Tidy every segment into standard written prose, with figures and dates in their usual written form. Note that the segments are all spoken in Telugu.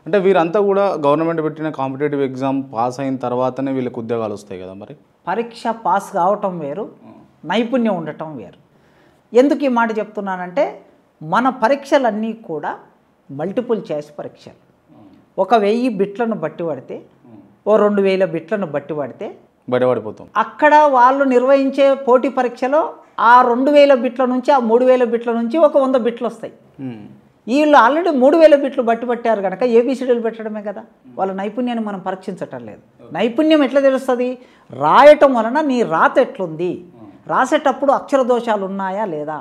అంటే వీరంతా కూడా గవర్నమెంట్ పెట్టిన కాంపిటేటివ్ ఎగ్జామ్ పాస్ అయిన తర్వాతనే వీళ్ళకి ఉద్యోగాలు వస్తాయి కదా మరి? పరీక్ష పాస్ కావటం వేరు, నైపుణ్యం ఉండటం వేరు. ఎందుకు ఈ మాట చెప్తున్నానంటే మన పరీక్షలన్నీ కూడా మల్టిపుల్ చాయిస్ పరీక్షలు. 1000 బిట్లను బట్టి పడితే, ఓ 2000 బిట్లను బట్టి పడితే బయటపడిపోతాం. అక్కడ వాళ్ళు నిర్వహించే పోటీ పరీక్షలో ఆ 2000 బిట్ల నుంచి, ఆ 3000 బిట్ల నుంచి ఒక 100 బిట్లు వస్తాయి. వీళ్ళు ఆల్రెడీ 3000 బిట్లు బట్టి పట్టారు కనుక ఏబిసిడీలు పెట్టడమే కదా. వాళ్ళ నైపుణ్యాన్ని మనం పరీక్షించటం లేదు. నైపుణ్యం ఎట్లా తెలుస్తుంది? రాయటం వలన నీ రాత ఎట్లుంది, రాసేటప్పుడు అక్షర దోషాలు ఉన్నాయా లేదా,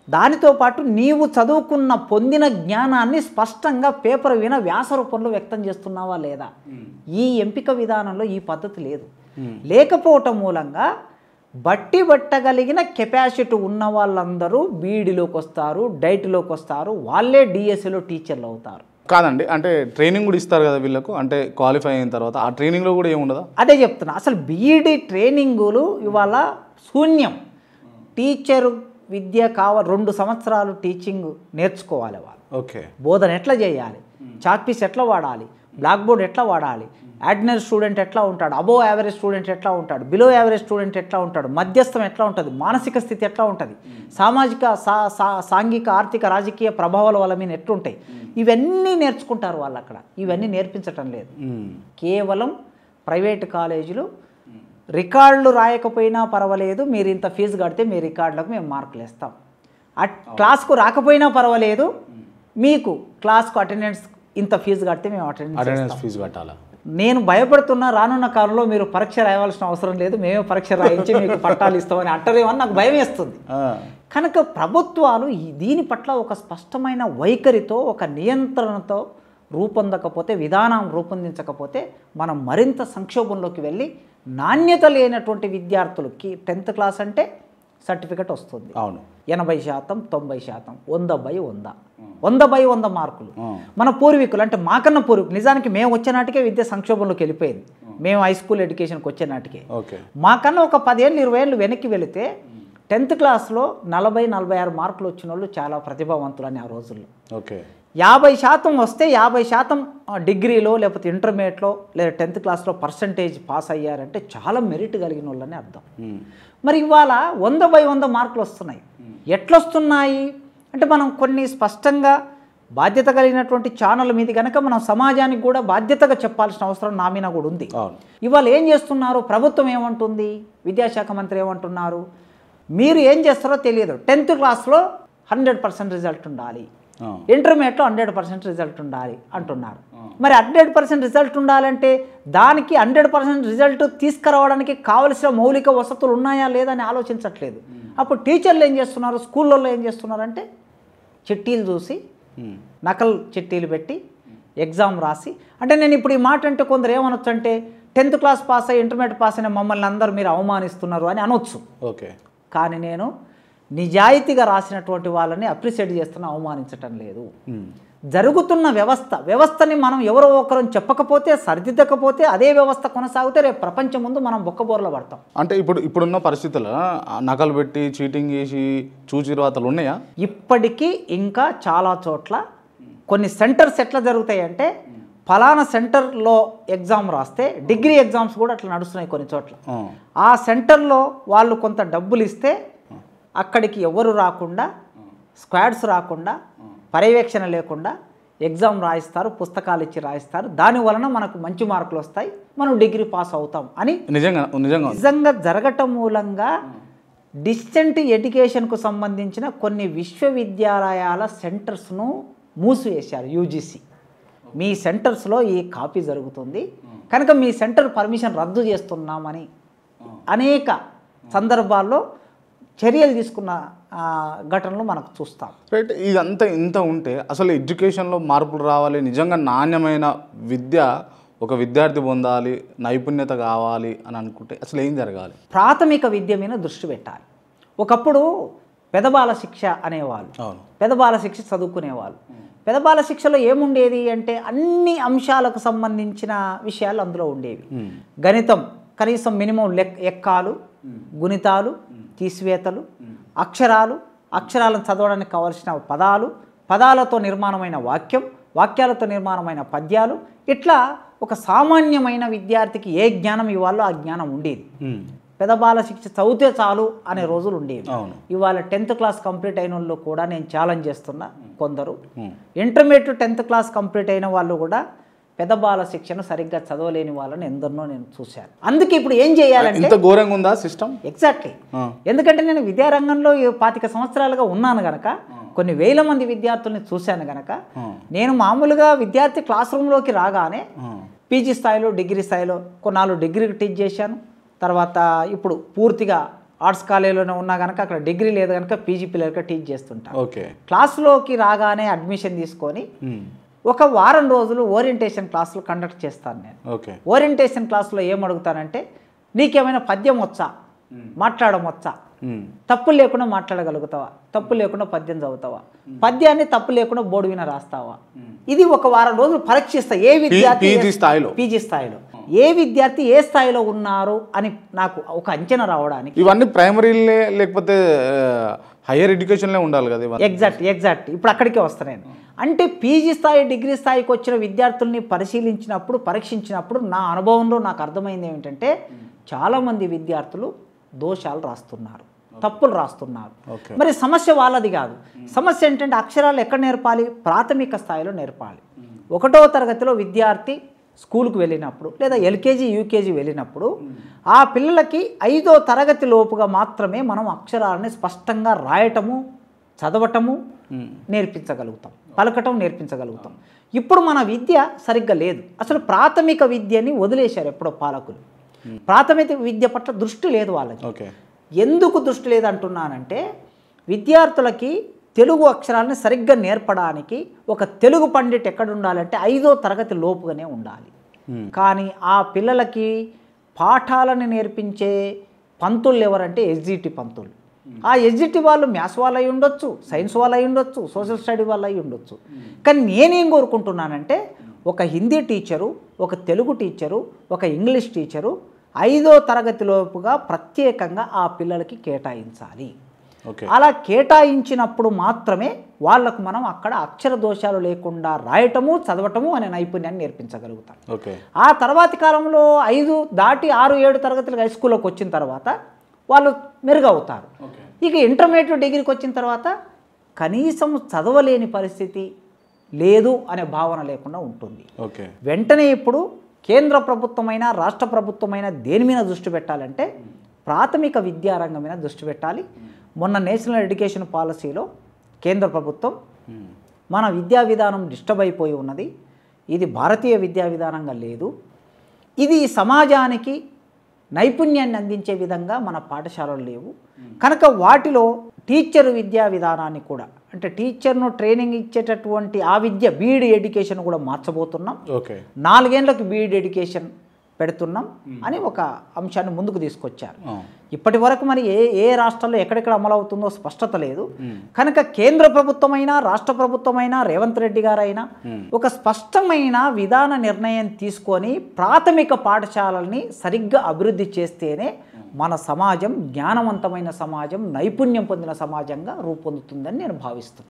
దానితో పాటు నీవు చదువుకున్న పొందిన జ్ఞానాన్ని స్పష్టంగా పేపర్ విన వ్యాస రూపంలో వ్యక్తం చేస్తున్నావా లేదా. ఈ ఎంపిక విధానంలో ఈ పద్ధతి లేదు. లేకపోవటం మూలంగా బట్టి పట్టగలిగిన కెపాసిటీ ఉన్న వాళ్ళందరూ బీఈడీలోకి వస్తారు, డైట్లోకి వస్తారు, వాళ్ళే డిఎస్సిలో టీచర్లు అవుతారు. కాదండి, అంటే ట్రైనింగ్ కూడా ఇస్తారు కదా వీళ్ళకు, అంటే క్వాలిఫై అయిన తర్వాత ఆ ట్రైనింగ్లో కూడా ఏముండదా? అదే చెప్తున్నా, అసలు బీఈడీ ట్రైనింగులు ఇవాళ శూన్యం. టీచరు విద్య 2 సంవత్సరాలు టీచింగ్ నేర్చుకోవాలి వాళ్ళు. ఓకే. బోధన ఎట్లా చేయాలి, చాక్పీస్ ఎట్లా వాడాలి, బ్లాక్ బోర్డ్ ఎట్లా వాడాలి, ఆర్డినరీ స్టూడెంట్ ఎట్లా ఉంటాడు, అబోవ్ యావరేజ్ స్టూడెంట్ ఎట్లా ఉంటాడు, బిలో యావరేజ్ స్టూడెంట్ ఎట్లా ఉంటాడు, మధ్యస్థం ఎట్లా ఉంటుంది, మానసిక స్థితి ఎట్లా ఉంటుంది, సామాజిక సాంఘిక ఆర్థిక రాజకీయ ప్రభావాల వల్ల మీద ఎట్లుంటాయి, ఇవన్నీ నేర్చుకుంటారు వాళ్ళు అక్కడ. ఇవన్నీ నేర్పించటం లేదు. కేవలం ప్రైవేటు కాలేజీలు రికార్డులు రాయకపోయినా పర్వాలేదు, మీరు ఇంత ఫీజు కడితే మీ రికార్డులకు మేము మార్కులు ఇస్తాం, క్లాస్కు రాకపోయినా పర్వాలేదు, మీకు క్లాస్కు అటెండెన్స్ ఇంత ఫీజు కడితే మేము అటెండెన్స్ ఫీజు కట్టాలా. నేను భయపడుతున్నా, రానున్న కాలంలో మీరు పరీక్ష రాయవలసిన అవసరం లేదు, మేమే పరీక్ష రాయించి మీకు పట్టాలు ఇస్తామని అంటారేమని నాకు భయం వేస్తుంది. కనుక ప్రభుత్వాలు దీని పట్ల ఒక స్పష్టమైన వైఖరితో, ఒక నియంత్రణతో రూపొందకపోతే, విధానం రూపొందించకపోతే మనం మరింత సంక్షోభంలోకి వెళ్ళి నాణ్యత లేనటువంటి విద్యార్థులకి 10th క్లాస్ అంటే సర్టిఫికెట్ వస్తుంది. అవును, 80%, 90%, 100/100, 100/100 మార్కులు. మన పూర్వీకులు అంటే మాకన్నా పూర్వీకులు, నిజానికి మేము వచ్చే నాటికే విద్య సంక్షోభంలోకి వెళ్ళిపోయింది. మేము హై స్కూల్ ఎడ్యుకేషన్కి వచ్చే నాటికే. మాకన్నా ఒక 10 ఏళ్ళు 20 ఏళ్ళు వెనక్కి వెళితే 10th క్లాస్లో 40-46 మార్కులు వచ్చిన వాళ్ళు చాలా ప్రతిభావంతులు అని ఆ రోజుల్లో. 50% వస్తే 50% డిగ్రీలో లేకపోతే ఇంటర్మీడియట్లో లేదా 10th క్లాస్లో పర్సంటేజ్ పాస్ అయ్యారంటే చాలా మెరిట్ కలిగిన వాళ్ళని అర్థం. మరి ఇవాళ 100/100 మార్కులు వస్తున్నాయి. ఎట్లొస్తున్నాయి అంటే మనం కొన్ని స్పష్టంగా బాధ్యత కలిగినటువంటి ఛానల్ మీద కనుక మనం సమాజానికి కూడా బాధ్యతగా చెప్పాల్సిన అవసరం నా మీద కూడా ఉంది. ఇవాళ ఏం చేస్తున్నారు, ప్రభుత్వం ఏమంటుంది, విద్యాశాఖ మంత్రి ఏమంటున్నారు, మీరు ఏం చేస్తారో తెలియదు, 10th క్లాస్లో 100% రిజల్ట్ ఉండాలి, ఇంటర్మీడియట్లో 100% రిజల్ట్ ఉండాలి అంటున్నారు. మరి 100% రిజల్ట్ ఉండాలంటే దానికి 100% రిజల్ట్ తీసుకురావడానికి కావలసిన మౌలిక వసతులు ఉన్నాయా లేదా అని ఆలోచించట్లేదు. అప్పుడు టీచర్లు ఏం చేస్తున్నారు, స్కూళ్ళల్లో ఏం చేస్తున్నారంటే చిట్టీలు చూసి నకల్ చిట్టీలు పెట్టి ఎగ్జామ్ రాసి, అంటే నేను ఇప్పుడు ఈ మాట అంటే కొందరు ఏమనొచ్చు అంటే 10th క్లాస్ పాస్ అయ్యి ఇంటర్మీడియట్ పాస్ అయిన మమ్మల్ని అందరూ మీరు అవమానిస్తున్నారు అని అనొచ్చు. కానీ నేను నిజాయితీగా రాసినటువంటి వాళ్ళని అప్రిషియేట్ చేస్తున్నా, అవమానించటం లేదు. జరుగుతున్న వ్యవస్థని మనం ఎవరో ఒకరు చెప్పకపోతే, సరిదిద్దకపోతే, అదే వ్యవస్థ కొనసాగితే రేపు ప్రపంచం ముందు మనం బొక్కబోర్లో పడతాం. అంటే ఇప్పుడున్న పరిస్థితుల్లో నకలు పెట్టి చీటింగ్ చేసి చూచిరాతలు ఉన్నాయా? ఇప్పటికీ ఇంకా చాలా చోట్ల కొన్ని సెంటర్స్ ఎట్లా జరుగుతాయంటే, ఫలానా సెంటర్లో ఎగ్జామ్ రాస్తే డిగ్రీ ఎగ్జామ్స్ కూడా అట్లా నడుస్తున్నాయి కొన్ని చోట్ల. ఆ సెంటర్లో వాళ్ళు కొంత డబ్బులు ఇస్తే అక్కడికి ఎవరు రాకుండా, స్క్వాడ్స్ రాకుండా, పర్యవేక్షణ లేకుండా ఎగ్జామ్ రాయిస్తారు, పుస్తకాలు ఇచ్చి రాయిస్తారు. దానివలన మనకు మంచి మార్కులు వస్తాయి, మనం డిగ్రీ పాస్ అవుతాం అని నిజంగా జరగటం మూలంగా డిస్టెంట్ ఎడ్యుకేషన్కు సంబంధించిన కొన్ని విశ్వవిద్యాలయాల సెంటర్స్ను మూసివేశారు యూజీసీ. మీ సెంటర్స్లో ఈ కాపీ జరుగుతుంది కనుక మీ సెంటర్ పర్మిషన్ రద్దు చేస్తున్నామని అనేక సందర్భాల్లో చర్యలు తీసుకున్న ఘటనలు మనకు చూస్తాం. రైట్. ఇదంతా ఇంత ఉంటే అసలు ఎడ్యుకేషన్లో మార్పులు రావాలి, నిజంగా నాణ్యమైన విద్య ఒక విద్యార్థి పొందాలి, నైపుణ్యత కావాలి అని అనుకుంటే అసలు ఏం జరగాలి? ప్రాథమిక విద్య మీద దృష్టి పెట్టాలి. ఒకప్పుడు పెదబాల శిక్ష అనేవాళ్ళు, పెదబాల శిక్ష చదువుకునేవాళ్ళు. పెదబాల శిక్షలో ఏముండేది అంటే అన్ని అంశాలకు సంబంధించిన విషయాలు అందులో ఉండేవి. గణితం కనీసం మినిమం ఎక్కాలు, గుణితాలు, తీసివేతలు, అక్షరాలను చదవడానికి కావలసిన పదాలతో నిర్మాణమైన వాక్యం, వాక్యాలతో నిర్మాణమైన పద్యాలు, ఇట్లా ఒక సామాన్యమైన విద్యార్థికి ఏ జ్ఞానం ఇవ్వాలో ఆ జ్ఞానం ఉండేది. పెదబాల శిక్ష చదివితే చాలు అనే రోజులు ఉండేవి. ఇవాళ 10th క్లాస్ కంప్లీట్ అయిన వాళ్ళు కూడా నేను ఛాలెంజ్ చేస్తున్నా, కొందరు ఇంటర్మీడియట్ 10th క్లాస్ కంప్లీట్ అయిన వాళ్ళు కూడా పెదబాల శిక్షను సరిగ్గా చదవలేని వాళ్ళని ఎందరినో నేను చూశాను. అందుకే ఇప్పుడు ఏం చేయాలంటే, ఇంత ఘోరంగా ఉందా సిస్టమ్? ఎగ్జాక్ట్లీ. ఎందుకంటే నేను విద్యారంగంలో 25 సంవత్సరాలుగా ఉన్నాను గనక, కొన్ని వేల మంది విద్యార్థుల్ని చూశాను గనక, నేను మామూలుగా విద్యార్థి క్లాస్ రూమ్లోకి రాగానే పీజీ స్థాయిలో, డిగ్రీ స్థాయిలో కొన్నాళ్ళు డిగ్రీకి టీచ్ చేశాను. తర్వాత ఇప్పుడు పూర్తిగా ఆర్ట్స్ కాలేజీలోనే ఉన్నా కనుక అక్కడ డిగ్రీ లేదు కనుక పీజీ పిల్లలకి టీచ్ చేస్తుంటాను. క్లాస్లోకి రాగానే అడ్మిషన్ తీసుకొని ఒక వారం రోజులు ఓరియంటేషన్ క్లాసులు కండక్ట్ చేస్తాను నేను. ఓరియంటేషన్ క్లాసులో ఏమడుగుతానంటే, నీకేమైనా పద్యం వచ్చా, మాట్లాడడం వచ్చా, తప్పు లేకుండా మాట్లాడగలుగుతావా, తప్పు లేకుండా పద్యం చదువుతావా, పద్యాన్ని తప్పు లేకుండా బోర్డు మీద రాస్తావా. ఇది ఒక వారం రోజులు పరీక్షిస్తా. ఏ విద్యార్థి పీజీ స్థాయిలో ఏ విద్యార్థి ఏ స్థాయిలో ఉన్నారు అని నాకు ఒక అంచనా రావడానికి. ఇవన్నీ ప్రైమరీలే లేకపోతే హైయర్ ఎడ్యుకేషన్లే ఉండాలి కదా? ఎగ్జాక్ట్ ఇప్పుడు అక్కడికే వస్తాను. అంటే పీజీ స్థాయి, డిగ్రీ స్థాయికి వచ్చిన విద్యార్థుల్ని పరిశీలించినప్పుడు, పరీక్షించినప్పుడు నా అనుభవంలో నాకు అర్థమైంది ఏమిటంటే, చాలామంది విద్యార్థులు దోషాలు రాస్తున్నారు, తప్పులు రాస్తున్నారు. మరి సమస్య వాళ్ళది కాదు. సమస్య ఏంటంటే, అక్షరాలు ఎక్కడ నేర్పాలి? ప్రాథమిక స్థాయిలో నేర్పాలి. 1వ తరగతిలో విద్యార్థి స్కూల్కి వెళ్ళినప్పుడు, లేదా ఎల్కేజీ యూకేజీ వెళ్ళినప్పుడు, ఆ పిల్లలకి 5వ తరగతి లోపుగా మాత్రమే మనం అక్షరాలని స్పష్టంగా రాయటము, చదవటము నేర్పించగలుగుతాం, పలకటం నేర్పించగలుగుతాం. ఇప్పుడు మన విద్య సరిగ్గా లేదు. అసలు ప్రాథమిక విద్యని వదిలేశారు ఎప్పుడో పాలకులు. ప్రాథమిక విద్య పట్ల దృష్టి లేదు వాళ్ళకి. ఎందుకు దృష్టి లేదంటున్నానంటే, విద్యార్థులకి తెలుగు అక్షరాలను సరిగ్గా నేర్పడానికి ఒక తెలుగు పండిట్ ఎక్కడ ఉండాలంటే 5వ తరగతి లోపుగానే ఉండాలి. కానీ ఆ పిల్లలకి పాఠాలను నేర్పించే పంతులు ఎవరంటే ఎస్జిటి పంతులు. ఆ ఎస్జిటి వాళ్ళు మ్యాథ్స్ వాళ్ళు అయి ఉండొచ్చు, సైన్స్ వాళ్ళు అయి ఉండొచ్చు, సోషల్ స్టడీ వాళ్ళు అయి ఉండొచ్చు. కానీ నేనేం కోరుకుంటున్నానంటే, ఒక హిందీ టీచరు, ఒక తెలుగు టీచరు, ఒక ఇంగ్లీష్ టీచరు 5వ తరగతి లోపుగా ప్రత్యేకంగా ఆ పిల్లలకి కేటాయించాలి. అలా కేటాయించినప్పుడు మాత్రమే వాళ్లకు మనం అక్కడ అక్షర దోషాలు లేకుండా రాయటము, చదవటము అనే నైపుణ్యాన్ని నేర్పించగలుగుతాం. ఆ తర్వాతి కాలంలో 5 దాటి 6, 7 తరగతులు హై స్కూల్లోకి వచ్చిన తర్వాత వాళ్ళు మెరుగవుతారు. ఇక ఇంటర్మీడియట్, డిగ్రీకి వచ్చిన తర్వాత కనీసం చదవలేని పరిస్థితి లేదు అనే భావన లేకుండా ఉంటుంది. వెంటనే ఇప్పుడు కేంద్ర ప్రభుత్వమైనా, రాష్ట్ర ప్రభుత్వమైనా దేని మీద దృష్టి పెట్టాలంటే, ప్రాథమిక విద్యారంగం మీద దృష్టి పెట్టాలి. మొన్న నేషనల్ ఎడ్యుకేషన్ పాలసీలో కేంద్ర ప్రభుత్వం మన విద్యా విధానం డిస్టర్బ్ అయిపోయి ఉన్నది, ఇది భారతీయ విద్యా విధానంగా లేదు, ఇది సమాజానికి నైపుణ్యాన్ని అందించే విధంగా మన పాఠశాలలు లేవు కనుక వాటిలో టీచర్ విద్యా విధానాన్ని కూడా, అంటే టీచర్ను ట్రైనింగ్ ఇచ్చేటటువంటి ఆ విద్య బీఈడి ఎడ్యుకేషన్ కూడా మార్చబోతున్నాం. 4 ఏళ్లకు బీఈడి ఎడ్యుకేషన్ పెడుతున్నాం అని ఒక అంశాన్ని ముందుకు తీసుకొచ్చారు. ఇప్పటి వరకు మరి ఏ రాష్ట్రాల్లో ఎక్కడెక్కడ అమలు అవుతుందో స్పష్టత లేదు కనుక కేంద్ర ప్రభుత్వమైనా, రాష్ట్ర ప్రభుత్వమైనా, రేవంత్ రెడ్డి గారైనా ఒక స్పష్టమైన విధాన నిర్ణయం తీసుకొని ప్రాథమిక పాఠశాలల్ని సరిగ్గా అభివృద్ధి చేస్తేనే మన సమాజం జ్ఞానవంతమైన సమాజం, నైపుణ్యం పొందిన సమాజంగా రూపొందుతుందని నేను భావిస్తున్నాను.